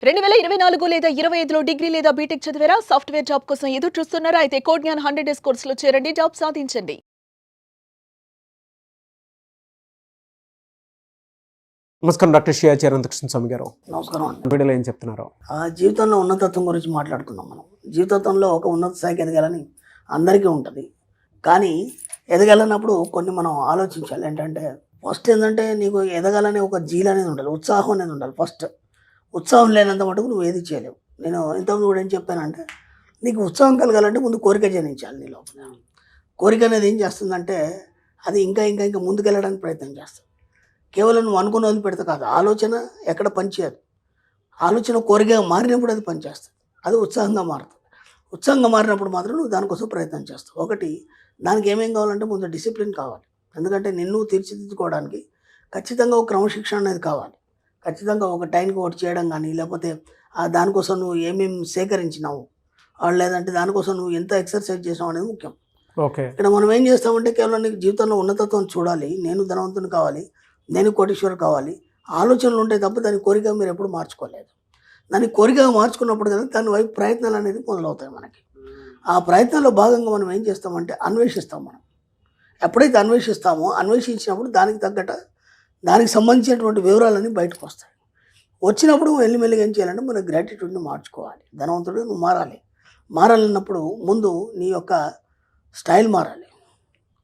2024 లేదా 25లో డిగ్రీ లేదా బీటెక్ చదివారా? సాఫ్ట్‌వేర్ జాబ్ కోసం ఎదురు చూస్తున్నారా? అయితే కోడ్ జ్ఞాన్ 100 డేస్ కోర్సులో చేరండి. జాబ్ సాధించండి. నమస్కారం డాక్టర్ షియా చరణ్ స్వామి గారు. నమస్కారం అండి. వీడియోలో ఏం చెప్తున్నారు? జీవితంలో ఉన్నతత్వం గురించి మాట్లాడుకుందాం మనం. జీవితంలో ఒక ఉన్నత స్థాయికి ఎదగాలని అందరికీ ఉంటుంది. కానీ ఎదగాలన్నప్పుడు కొన్ని మనం ఆలోచించాలి. ఏంటంటే ఫస్ట్ ఏంటంటే నీకు ఎదగాలనే ఒక జీల్ అనేది ఉండాలి, ఉత్సాహం అనేది ఉండాలి. ఫస్ట్ ఉత్సాహం లేనంత మటుకు నువ్వు ఏది చేయలేవు. నేను ఇంతకుముందు కూడా ఏం చెప్పానంటే నీకు ఉత్సాహం కలగాలంటే ముందు కోరిక జనించాలి నీ లోపల. కోరిక అనేది ఏం చేస్తుందంటే అది ఇంకా ఇంకా ఇంకా ముందుకెళ్ళడానికి ప్రయత్నం చేస్తుంది. కేవలం నువ్వు అనుకుని వదిలిపెడితే కాదు, ఆలోచన ఎక్కడ పనిచేయదు. ఆలోచన కోరికగా మారినప్పుడు అది పనిచేస్తుంది, అది ఉత్సాహంగా మారుతుంది. ఉత్సాహంగా మారినప్పుడు మాత్రం నువ్వు దానికోసం ప్రయత్నం చేస్తావు. ఒకటి, దానికి ఏమేం కావాలంటే ముందు డిసిప్లిన్ కావాలి. ఎందుకంటే నిన్ను తీర్చిదిద్దుకోవడానికి ఖచ్చితంగా ఒక క్రమశిక్షణ అనేది కావాలి. ఖచ్చితంగా ఒక టైంకి ఒకటి చేయడం కానీ, లేకపోతే దానికోసం నువ్వు ఏమేమి సేకరించినావు, లేదంటే దానికోసం నువ్వు ఎంత ఎక్సర్సైజ్ చేసావు అనేది ముఖ్యం. ఓకే, ఇక్కడ మనం ఏం చేస్తామంటే కేవలం నీకు జీవితంలో ఉన్నతత్వం చూడాలి, నేను ధనవంతుని కావాలి, నేను కోటీశ్వరు కావాలి, ఆలోచనలు ఉంటాయి తప్ప దాని కోరిక మీరు ఎప్పుడు మార్చుకోలేదు. దాన్ని కోరికగా మార్చుకున్నప్పుడు కదా దాని వైపు ప్రయత్నాలు అనేది మొదలవుతాయి మనకి. ఆ ప్రయత్నంలో భాగంగా మనం ఏం చేస్తామంటే అన్వేషిస్తాం. మనం ఎప్పుడైతే అన్వేషిస్తామో అన్వేషించినప్పుడు దానికి తగ్గట దానికి సంబంధించినటువంటి వివరాలన్నీ బయటకు వస్తాయి. వచ్చినప్పుడు మెల్లిమెల్లిగా ఏం చేయాలంటే మన గ్రాటిట్యూడ్ని మార్చుకోవాలి. ధనవంతుడు నువ్వు మారాలి. మారాలన్నప్పుడు ముందు నీ యొక్క స్టైల్ మారాలి.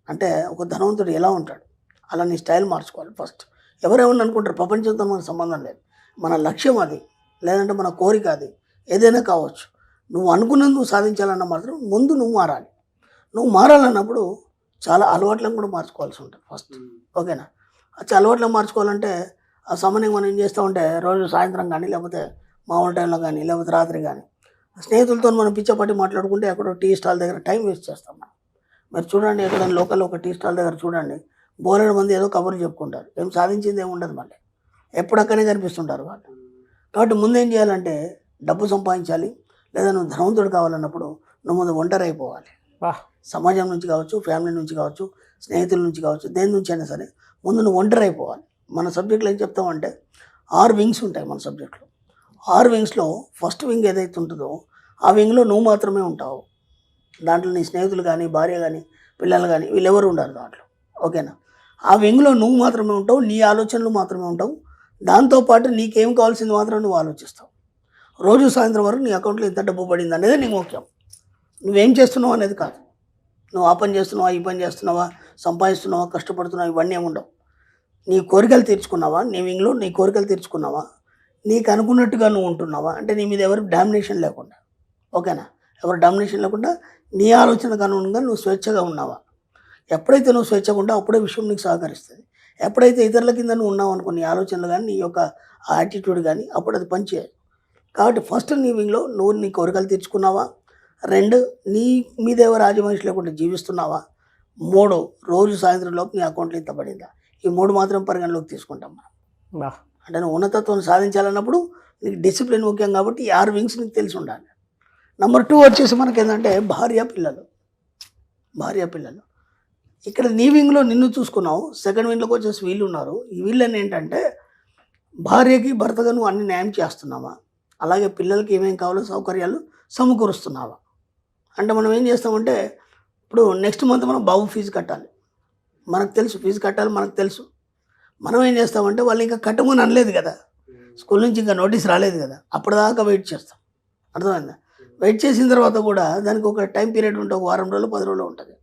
అంటే ఒక ధనవంతుడు ఎలా ఉంటాడు అలా నీ స్టైల్ మార్చుకోవాలి. ఫస్ట్ ఎవరేమన్నా అనుకుంటారు, ప్రపంచంతో మనకు సంబంధం లేదు. మన లక్ష్యం అది, లేదంటే మన కోరిక అది, ఏదైనా కావచ్చు. నువ్వు అనుకున్నది నువ్వు సాధించాలన్న మాత్రం ముందు నువ్వు మారాలి. నువ్వు మారాలన్నప్పుడు చాలా అలవాట్లను కూడా మార్చుకోవాల్సి ఉంటుంది ఫస్ట్. ఓకేనా? అలవాట్లను మార్చుకోవాలంటే ఆ సమయం మనం ఏం చేస్తామంటే రోజు సాయంత్రం కానీ, లేకపోతే మామూలు టైంలో కానీ, లేకపోతే రాత్రి కానీ స్నేహితులతో మనం పిచ్చపట్టి మాట్లాడుకుంటే ఎక్కడో టీ స్టాల్ దగ్గర టైం వేస్ట్ చేస్తాం మనం. మీరు చూడండి, ఎక్కడ లోకల్ ఒక టీ స్టాల్ దగ్గర చూడండి, బోలెడు మంది ఏదో కబుర్లు చెప్పుకుంటారు, ఏం సాధించింది ఏమి ఉండదు. మళ్ళీ ఎప్పుడు అక్కడే కనిపిస్తుంటారు వాళ్ళు. కాబట్టి ముందేం చేయాలంటే డబ్బు సంపాదించాలి, లేదా నువ్వు ధనవంతుడు కావాలన్నప్పుడు నువ్వు ముందు ఒంటరి అయిపోవాలి. సమాజం నుంచి కావచ్చు, ఫ్యామిలీ నుంచి కావచ్చు, స్నేహితుల నుంచి కావచ్చు, దేని నుంచి అయినా సరే ముందు నువ్వు ఒంటరి అయిపోవాలి. మన సబ్జెక్టులో ఏం చెప్తామంటే 6 వింగ్స్ ఉంటాయి మన సబ్జెక్టులో. 6 వింగ్స్లో ఫస్ట్ వింగ్ ఏదైతే ఉంటుందో ఆ వింగ్లో నువ్వు మాత్రమే ఉంటావు. దాంట్లో నీ స్నేహితులు కానీ, భార్య కానీ, పిల్లలు కానీ వీళ్ళెవరు ఉండరు దాంట్లో. ఓకేనా? ఆ వింగ్లో నువ్వు మాత్రమే ఉంటావు, నీ ఆలోచనలు మాత్రమే ఉంటావు. దాంతోపాటు నీకేం కావాల్సింది మాత్రం నువ్వు ఆలోచిస్తావు. రోజు సాయంత్రం వరకు నీ అకౌంట్లో ఎంత డబ్బు పడింది అనేది నీకు ముఖ్యం. నువ్వేం చేస్తున్నావు అనేది కాదు. నువ్వు ఆ పని చేస్తున్నావా, ఈ పని చేస్తున్నావా, సంపాదిస్తున్నావా, కష్టపడుతున్నావా, ఇవన్నీ ఏమి ఉండవు. నీ కోరికలు తీర్చుకున్నావా, నీ వింగ్లో నీ కోరికలు తీర్చుకున్నావా, నీకు అనుకున్నట్టుగా నువ్వు ఉంటున్నావా, అంటే నీ మీద ఎవరు డామినేషన్ లేకుండా. ఓకేనా? ఎవరు డామినేషన్ లేకుండా నీ ఆలోచనకు అనుగుణంగా నువ్వు స్వేచ్ఛగా ఉన్నావా. ఎప్పుడైతే నువ్వు స్వేచ్ఛగా ఉంటావు అప్పుడే విషయం నీకు సహకరిస్తుంది. ఎప్పుడైతే ఇతరుల కింద నువ్వు ఉన్నావు అనుకో, నీ ఆలోచనలు కానీ, నీ యొక్క యాటిట్యూడ్ కానీ, అప్పుడు అది పనిచేయదు. కాబట్టి ఫస్ట్ నీ వింగ్లో నువ్వు నీ కోరికలు తీర్చుకున్నావా, 2 నీ మీద ఎవరు రాజమనిషి లేకుండా జీవిస్తున్నావా, 3 రోజు సాయంత్రం లోపు నీ అకౌంట్లో ఇంత పడిందా. ఈ 3 మాత్రం పరిగణలోకి తీసుకుంటాం మనం. అంటే నువ్వు ఉన్నతత్వం సాధించాలన్నప్పుడు నీకు డిసిప్లిన్ ముఖ్యం. కాబట్టి ఈ 6 వింగ్స్ నీకు తెలిసి ఉండాలి. నెంబర్ 2 వచ్చేసి మనకి ఏంటంటే భార్య పిల్లలు. ఇక్కడ నీ వింగ్లో నిన్ను చూసుకున్నావు, సెకండ్ వింగ్లోకి వచ్చేసి వీళ్ళు ఉన్నారు. ఈ వీళ్ళని ఏంటంటే భార్యకి భర్తగా నువ్వు అన్ని న్యాయం చేస్తున్నావా, అలాగే పిల్లలకి ఏమేమి కావాలో సౌకర్యాలు సమకూరుస్తున్నావా. అంటే మనం ఏం చేస్తామంటే ఇప్పుడు నెక్స్ట్ మంత్ మనం బాబు ఫీజు కట్టాలి, మనకు తెలుసు ఫీజు కట్టాలి, మనకు తెలుసు. మనం ఏం చేస్తామంటే వాళ్ళు ఇంకా కట్టమని అనలేదు కదా, స్కూల్ నుంచి ఇంకా నోటీస్ రాలేదు కదా, అప్పటిదాకా వెయిట్ చేస్తాం. అర్థమైందా? వెయిట్ చేసిన తర్వాత కూడా దానికి ఒక టైం పీరియడ్ ఉంటుంది, ఒక వారం రోజులు 10 రోజులు ఉంటుంది.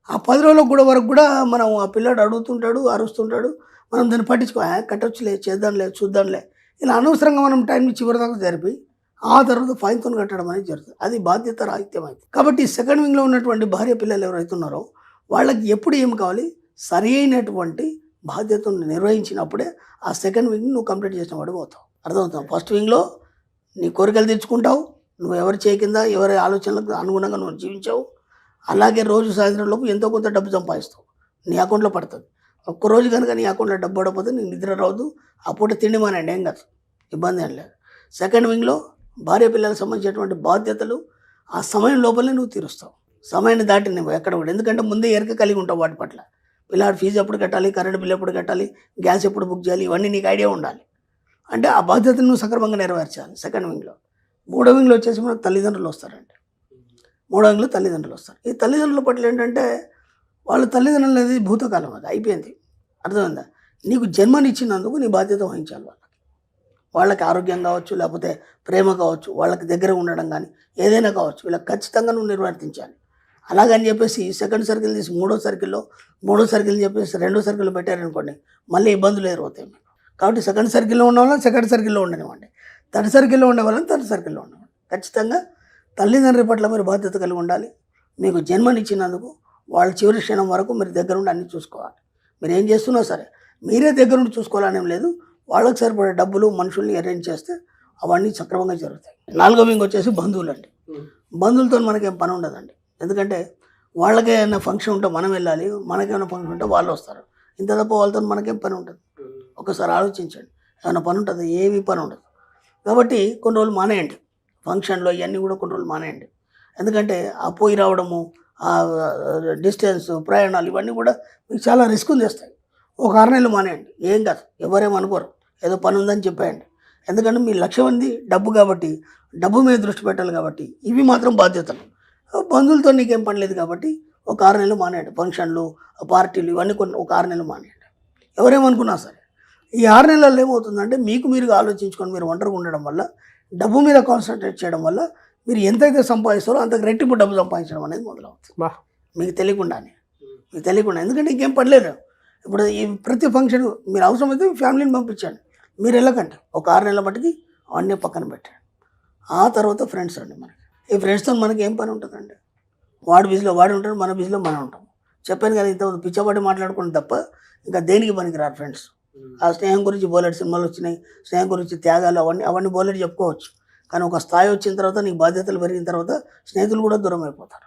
ఆ 10 రోజుల కూడా వరకు కూడా మనం ఆ పిల్లాడు అడుగుతుంటాడు, అరుస్తుంటాడు, మనం దాన్ని పట్టించుకో, కట్టొచ్చులే, చేద్దాంలే, చూద్దాంలే, ఇలా అనవసరంగా మనం టైం చివరిదాకా జరిపి ఆ తర్వాత ఫైన్తో కట్టడం అనేది జరుగుతుంది. అది బాధ్యత రాహిత్యం అయితే. కాబట్టి సెకండ్ వింగ్లో ఉన్నటువంటి భార్య పిల్లలు ఎవరైతే ఉన్నారో వాళ్ళకి ఎప్పుడు ఏం కావాలి, సరి అయినటువంటి బాధ్యతను నిర్వహించినప్పుడే ఆ సెకండ్ వింగ్ నువ్వు కంప్లీట్ చేసిన వాడు పోతావు. అర్థమవుతావు? ఫస్ట్ వింగ్లో నీ కోరికలు తెచ్చుకుంటావు, నువ్వు ఎవరి చేయి కింద ఎవరి ఆలోచనలకు అనుగుణంగా నువ్వు జీవించావు. అలాగే రోజు సాయంత్రం లోపు ఎంతో కొంత డబ్బు సంపాదిస్తావు, నీ అకౌంట్లో పడుతుంది. ఒక్కరోజు కనుక నీ అకౌంట్లో డబ్బు పడకపోతే నీకు నిద్ర రావద్దు, ఆ పూట తిండి మానండి, ఏం కాదు, ఇబ్బంది ఏం లేదు. సెకండ్ వింగ్లో భార్య పిల్లలకు సంబంధించినటువంటి బాధ్యతలు ఆ సమయం లోపలనే నువ్వు తీరుస్తావు. సమయాన్ని దాటి నువ్వు ఎక్కడ కూడా, ఎందుకంటే ముందే ఎరక కలిగి ఉంటావు వాటి పట్ల. పిల్లాడు ఫీజు ఎప్పుడు కట్టాలి, కరెంట్ బిల్ ఎప్పుడు కట్టాలి, గ్యాస్ ఎప్పుడు బుక్ చేయాలి, ఇవన్నీ నీకు ఐడియా ఉండాలి. అంటే ఆ బాధ్యతను నువ్వు సక్రమంగా నెరవేర్చాలి. సెకండ్ వింగ్లో. మూడో వింగ్లో వచ్చేసి మనకు తల్లిదండ్రులు వస్తారండి. మూడో వింగ్లో తల్లిదండ్రులు వస్తారు. ఈ తల్లిదండ్రుల పట్ల ఏంటంటే వాళ్ళ తల్లిదండ్రులు అనేది భూతకాలం, అది అయిపోయింది. అర్థమైందా? నీకు జన్మనిచ్చినందుకు నీ బాధ్యత వహించాలి. వాళ్ళకి ఆరోగ్యం కావచ్చు, లేకపోతే ప్రేమ కావచ్చు, వాళ్ళకి దగ్గర ఉండడం కానీ ఏదైనా కావచ్చు, వీళ్ళకి ఖచ్చితంగా నువ్వు నిర్వర్తించాలి. అలాగని చెప్పేసి సెకండ్ సర్కిల్ తీసి మూడో సర్కిల్ చెప్పేసి రెండో సర్కిల్ పెట్టారనుకోండి, మళ్ళీ ఇబ్బందులు ఎదురవుతాయి మీకు. కాబట్టి సెకండ్ సర్కిల్లో ఉన్న వాళ్ళని సెకండ్ సర్కిల్లో ఉండనివ్వండి, థర్డ్ సర్కిల్లో ఉండే వాళ్ళని థర్డ్ సర్కిల్లో ఉండనివ్వండి. ఖచ్చితంగా తల్లిదండ్రుల పట్ల మీరు బాధ్యత కలిగి ఉండాలి. మీకు జన్మనిచ్చినందుకు వాళ్ళ చివరి క్షణం వరకు మీరు దగ్గరుండి అన్నీ చూసుకోవాలి. మీరు ఏం చేస్తున్నా సరే మీరే దగ్గరుండి చూసుకోవాలనేం లేదు. వాళ్ళకి సరిపడే డబ్బులు మనుషుల్ని అరేంజ్ చేస్తే అవన్నీ సక్రమంగా జరుగుతాయి. నాలుగో వింగ్ వచ్చేసి బంధువులు అండి. బంధువులతో మనకేం పని ఉండదండి. ఎందుకంటే వాళ్ళకే ఏమైనా ఫంక్షన్ ఉంటే మనం వెళ్ళాలి, మనకేమైనా ఫంక్షన్ ఉంటే వాళ్ళు వస్తారు. ఇంత తప్ప వాళ్ళతో మనకేం పని ఉంటుంది? ఒకసారి ఆలోచించండి. ఏమైనా పని ఉంటుంది? ఏమీ పని ఉండదు. కాబట్టి కొన్ని రోజులు మానేయండి. ఫంక్షన్లో ఇవన్నీ కూడా కొన్ని రోజులు మానేయండి. ఎందుకంటే ఆ పోయి రావడము, ఆ డిస్టెన్స్, ప్రయాణాలు ఇవన్నీ కూడా మీకు చాలా రిస్క్ తెస్తాయి. ఒక 6 నెలలు మానేయండి. ఏం కాదు, ఎవరేమనుకోరు. ఏదో పని ఉందని చెప్పేయండి. ఎందుకంటే మీ లక్ష్యం ఉంది డబ్బు, కాబట్టి డబ్బు మీద దృష్టి పెట్టాలి. కాబట్టి ఇవి మాత్రం బాధ్యతలు. బంధువులతో నీకేం పని లేదు కాబట్టి ఒక 6 నెలలు మానేయండి. ఫంక్షన్లు, పార్టీలు ఇవన్నీ కొన్ని ఒక 6 నెలలు మానేయండి. ఎవరేమనుకున్నా సరే ఈ 6 నెలల్లో ఏమవుతుందంటే మీకు మీరు ఆలోచించుకొని మీరు ఒంటరిగా ఉండడం వల్ల, డబ్బు మీద కాన్సన్ట్రేట్ చేయడం వల్ల మీరు ఎంతైతే సంపాదిస్తారో అంతకు రెట్టింపు డబ్బు సంపాదించడం అనేది మొదలవుతుంది. మీకు తెలియకుండానే. ఎందుకంటే ఇంకేం పడలేదు. ఇప్పుడు ఈ ప్రతి ఫంక్షన్ మీరు అవసరమైతే ఫ్యామిలీని పంపించండి, మీరు వెళ్ళకండి. ఒక 6 నెలల మట్టుకి అవన్నీ పక్కన పెట్టండి. ఆ తర్వాత ఫ్రెండ్స్ అండి. మనకి ఈ ఫ్రెండ్స్తో మనకి ఏం పని ఉంటుందండి? వాడు బిజీలో వాడు ఉంటాడు, మన బిజీలో మనం ఉంటాం. చెప్పాను కదా, ఇంతకుముందు పిచ్చబడి మాట్లాడుకోండి తప్ప ఇంకా దేనికి పనికి రారు ఫ్రెండ్స్. ఆ స్నేహం గురించి బోలెడు సినిమాలు వచ్చినాయి, స్నేహం గురించి త్యాగాలు అవన్నీ బోలెడు చెప్పుకోవచ్చు. కానీ ఒక స్థాయి వచ్చిన తర్వాత, నీకు బాధ్యతలు పెరిగిన తర్వాత స్నేహితులు కూడా దూరం అయిపోతారు.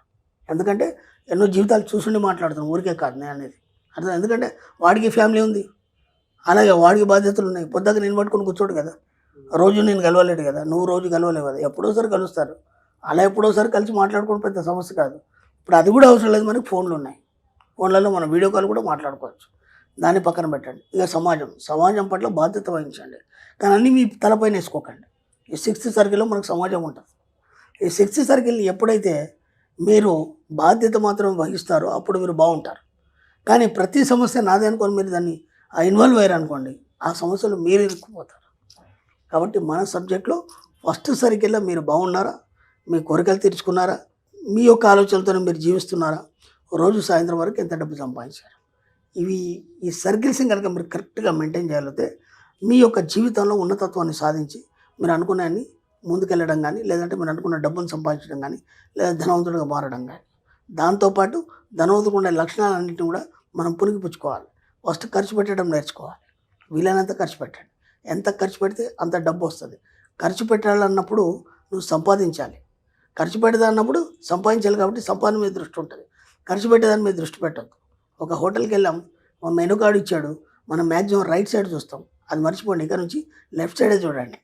ఎందుకంటే ఎన్నో జీవితాలు చూసుండి మాట్లాడుతున్నాం, ఊరికే కాదు నేను అనేది. అర్థం? ఎందుకంటే వాడికి ఫ్యామిలీ ఉంది, అలాగే వాడికి బాధ్యతలు ఉన్నాయి. పొద్దుక నేను పట్టుకొని కూర్చోడు కదా, రోజు నేను కలవలేడు కదా, నువ్వు రోజు కలవలేవు కదా, ఎప్పుడోసారి కలుస్తారు. అలా ఎప్పుడోసారి కలిసి మాట్లాడుకోవడం పెద్ద సమస్య కాదు. ఇప్పుడు అది కూడా అవసరం లేదు, మనకి ఫోన్లు ఉన్నాయి. ఫోన్లలో మనం వీడియో కాల్ కూడా మాట్లాడుకోవచ్చు. దాన్ని పక్కన పెట్టండి. ఇక సమాజం పట్ల బాధ్యత వహించండి. కానీ అన్నీ మీ తలపైన వేసుకోకండి. ఈ 6th సర్కిల్లో మనకు సమాజం ఉంటుంది. ఈ 6th సర్కిల్ని ఎప్పుడైతే మీరు బాధ్యత మాత్రం వహిస్తారో అప్పుడు మీరు బాగుంటారు. కానీ ప్రతి సమస్య నాదే అనుకోని మీరు దాన్ని ఇన్వాల్వ్ అయ్యారు అనుకోండి, ఆ సమస్యలు మీరు ఇరుక్కుపోతారు. కాబట్టి మన సబ్జెక్ట్లో ఫస్ట్ సర్కిల్లో మీరు బాగున్నారా, మీ కోరికలు తీర్చుకున్నారా, మీ యొక్క ఆలోచనలతో మీరు జీవిస్తున్నారా, రోజు సాయంత్రం వరకు ఎంత డబ్బు సంపాదించారు, ఈ సర్కిల్స్ని కనుక మీరు కరెక్ట్గా మెయింటైన్ చేయగలిగితే మీ యొక్క జీవితంలో ఉన్నతత్వాన్ని సాధించి మీరు అనుకున్నాన్ని ముందుకెళ్ళడం కానీ, లేదంటే మీరు అనుకున్న డబ్బును సంపాదించడం కానీ, లేదా ధనవంతుడిగా మారడం కానీ. దాంతోపాటు ధనవంతుడు ఉండే లక్షణాలన్నింటినీ కూడా మనం పుణికిపుచ్చుకోవాలి. ఫస్ట్ ఖర్చు పెట్టడం నేర్చుకోవాలి. వీలైనంత ఖర్చు పెట్టండి. ఎంత ఖర్చు పెడితే అంత డబ్బు వస్తుంది. ఖర్చు పెట్టాలన్నప్పుడు నువ్వు సంపాదించాలి. ఖర్చు పెట్టదన్నప్పుడు సంపాదించాలి. కాబట్టి సంపాదన మీద దృష్టి ఉంటుంది, ఖర్చు పెట్టేదాని మీద దృష్టి పెట్టద్దు. ఒక హోటల్కి వెళ్ళాం, మా మెనూ కార్డు ఇచ్చాడు, మనం మ్యాక్సిమం రైట్ సైడ్ చూస్తాం. అది మర్చిపోండి, ఇక్కడ నుంచి లెఫ్ట్ సైడే చూడండి.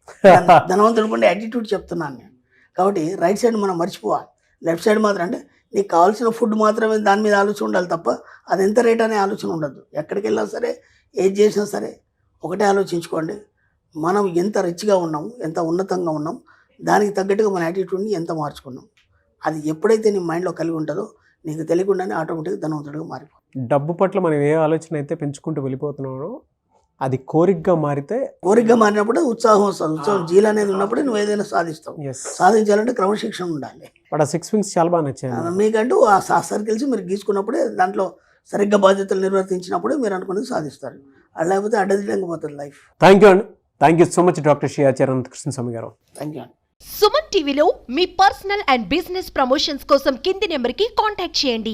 ధనవంతుడు ఉండే యాటిట్యూడ్ చెప్తున్నాను నేను. కాబట్టి రైట్ సైడ్ మనం మర్చిపోవాలి. లెఫ్ట్ సైడ్ మాత్రం అంటే నీకు కావాల్సిన ఫుడ్ మాత్రమే దాని మీద ఆలోచన ఉండాలి తప్ప అది ఎంత రేట్ అనే ఆలోచన ఉండద్దు. ఎక్కడికి వెళ్ళినా సరే, ఏది చేసినా సరే ఒకటే ఆలోచించుకోండి, మనం ఎంత రిచ్గా ఉన్నాం, ఎంత ఉన్నతంగా ఉన్నాం, దానికి తగ్గట్టుగా మన యాటిట్యూడ్ని ఎంత మార్చుకున్నాం. అది ఎప్పుడైతే నీ మైండ్లో కలిగి ఉంటుందో నీకు తెలియకుండానే ఆటోమేటిక్గా ధనవంతుడిగా మారిపోతుంది. డబ్బు పట్ల మనం ఏ ఆలోచన అయితే పెంచుకుంటూ వెళ్ళిపోతున్నామో అది కోరికగా మారినప్పుడు ఉత్సాహం వస్తుంది. ఉత్సాహం జీలు అనేది ఉన్నప్పుడు నువ్వు ఏదైనా సాధిస్తావు. సాధించాలంటే క్రమశిక్షణ ఉండాలి. ఆ 6 వింగ్స్ చాలా బాగా నచ్చాయి మీకంటూ. ఆ సర్కిల్స్ మీరు గీసుకున్నప్పుడే, దాంట్లో సరిగ్గా బాధ్యతలు నిర్వర్తించినప్పుడే మీరు అనుకున్నది సాధిస్తారు. అది లేకపోతే అడ్డదిడ్డంగా పోతుంది life. Thank you so much doctor Shri Acharya Anantakrishna Swami garu. Thank you. Suman టీవీలో మీ పర్సనల్ అండ్ బిజినెస్ ప్రమోషన్స్ కోసం కింది నెంబర్కి కాంటాక్ట్ చేయండి.